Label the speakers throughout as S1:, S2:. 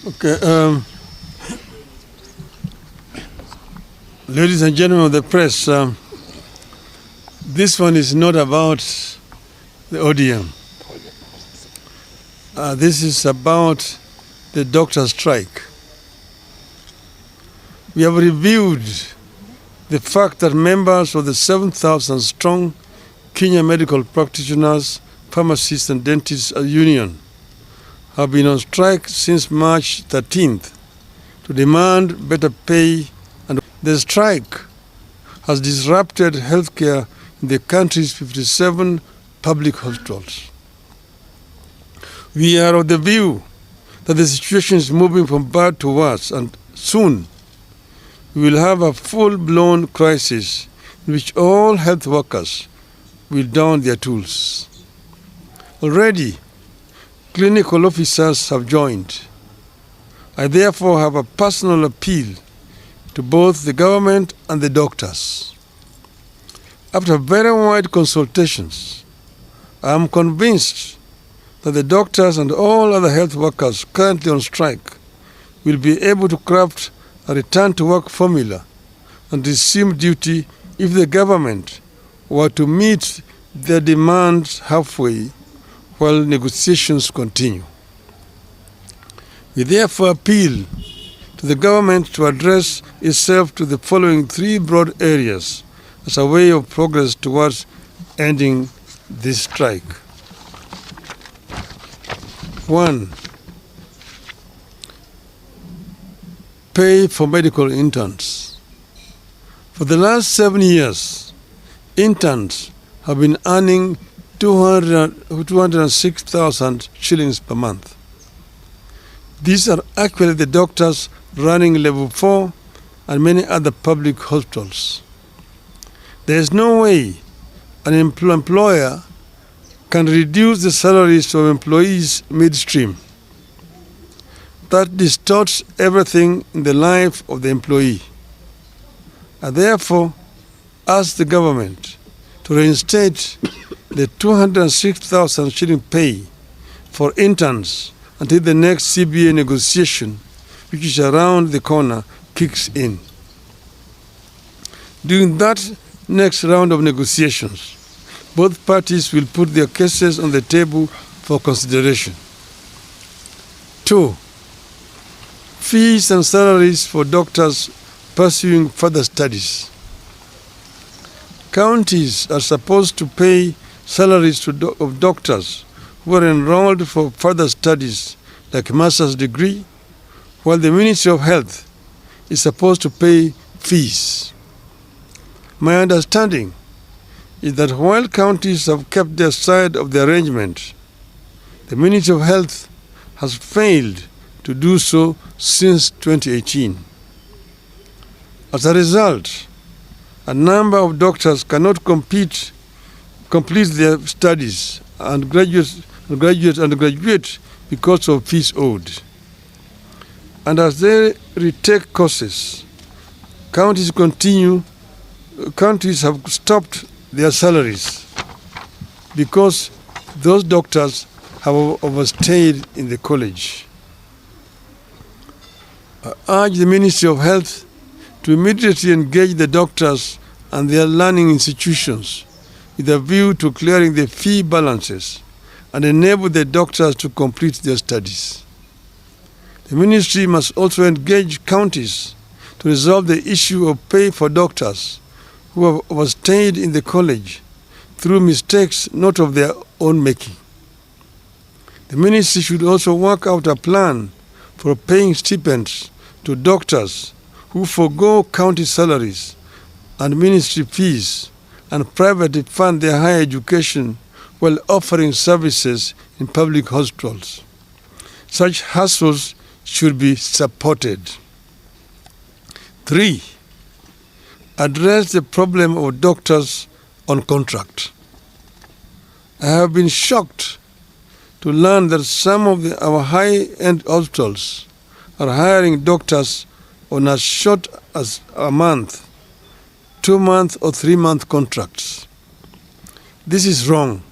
S1: Okay, ladies and gentlemen of the press, this one is not about the ODM. This is about the doctor strike. We have reviewed the fact that members of the 7,000 strong Kenya Medical Practitioners, Pharmacists and Dentists Union have been on strike since March 13th to demand better pay, and the strike has disrupted healthcare in the country's 57 public hospitals. We are of the view that the situation is moving from bad to worse, and soon we will have a full-blown crisis in which all health workers will don their tools. Already, clinical officers have joined. I therefore have a personal appeal to both the government and the doctors. After very wide consultations, I am convinced that the doctors and all other health workers currently on strike will be able to craft a return-to-work formula and resume duty if the government were to meet their demands halfway while negotiations continue. We therefore appeal to the government to address itself to the following three broad areas as a way of progress towards ending this strike. 1. Pay for medical interns. For the last 7 years, interns have been earning 206,000 shillings per month. These are actually the doctors running level 4 and many other public hospitals. There is no way an employer can reduce the salaries of employees midstream. That distorts everything in the life of the employee. I therefore ask the government to reinstate the 206,000 shilling pay for interns until the next CBA negotiation, which is around the corner, kicks in. During that next round of negotiations, both parties will put their cases on the table for consideration. 2. Fees and salaries for doctors pursuing further studies. Counties are supposed to pay salaries of doctors who are enrolled for further studies like master's degree, while the Ministry of Health is supposed to pay fees. My understanding is that while counties have kept their side of the arrangement, the Ministry of Health has failed to do so since 2018. As a result, a number of doctors cannot complete their studies and graduate because of fees owed. And as they retake courses, counties have stopped their salaries because those doctors have overstayed in the college. I urge the Ministry of Health to immediately engage the doctors and their learning institutions with a view to clearing the fee balances and enable the doctors to complete their studies. The ministry must also engage counties to resolve the issue of pay for doctors who have overstayed in the college through mistakes not of their own making. The ministry should also work out a plan for paying stipends to doctors who forego county salaries and ministry fees and privately fund their higher education while offering services in public hospitals. Such hustles should be supported. 3. Address the problem of doctors on contract. I have been shocked to learn that some of our high-end hospitals are hiring doctors on as short as a month, 2-month or 3-month contracts. This is wrong.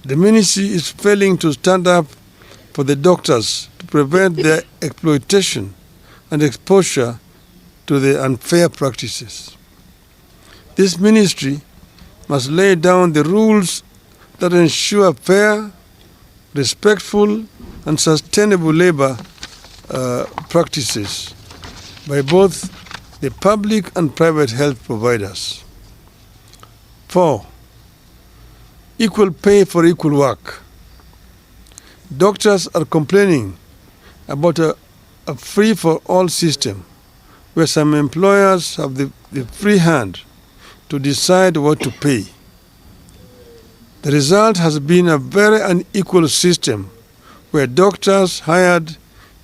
S1: The ministry is failing to stand up for the doctors to prevent their exploitation and exposure to the unfair practices. This ministry must lay down the rules that ensure fair, respectful, and sustainable labor practices by both the public and private health providers. 4. Equal pay for equal work. Doctors are complaining about a free-for-all system where some employers have the free hand to decide what to pay. The result has been a very unequal system where doctors hired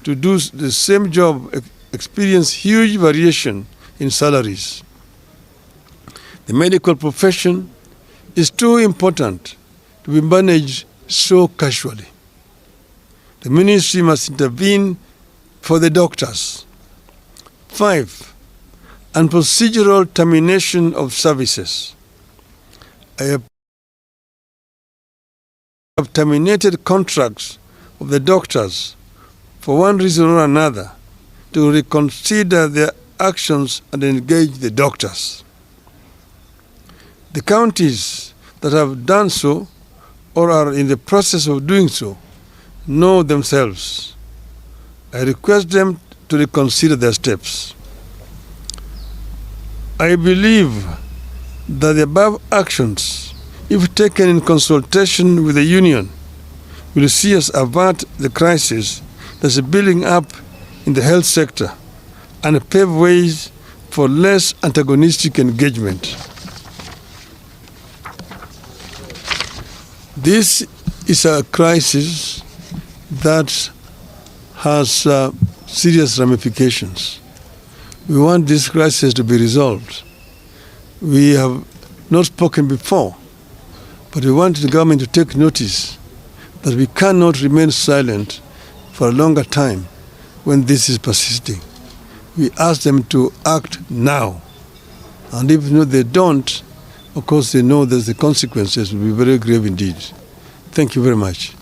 S1: to do the same job experience huge variation in salaries. The medical profession is too important to be managed so casually. The ministry must intervene for the doctors. 5. And procedural termination of services. I have terminated contracts of the doctors for one reason or another to reconsider their actions and engage the doctors. The counties that have done so or are in the process of doing so know themselves. I request them to reconsider their steps. I believe that the above actions, if taken in consultation with the union, will see us avert the crisis that's building up in the health sector and pave ways for less antagonistic engagement. This is a crisis that has serious ramifications. We want this crisis to be resolved. We have not spoken before, but we want the government to take notice that we cannot remain silent for a longer time when this is persisting. We ask them to act now. And if they don't, of course they know that the consequences will be very grave indeed. Thank you very much.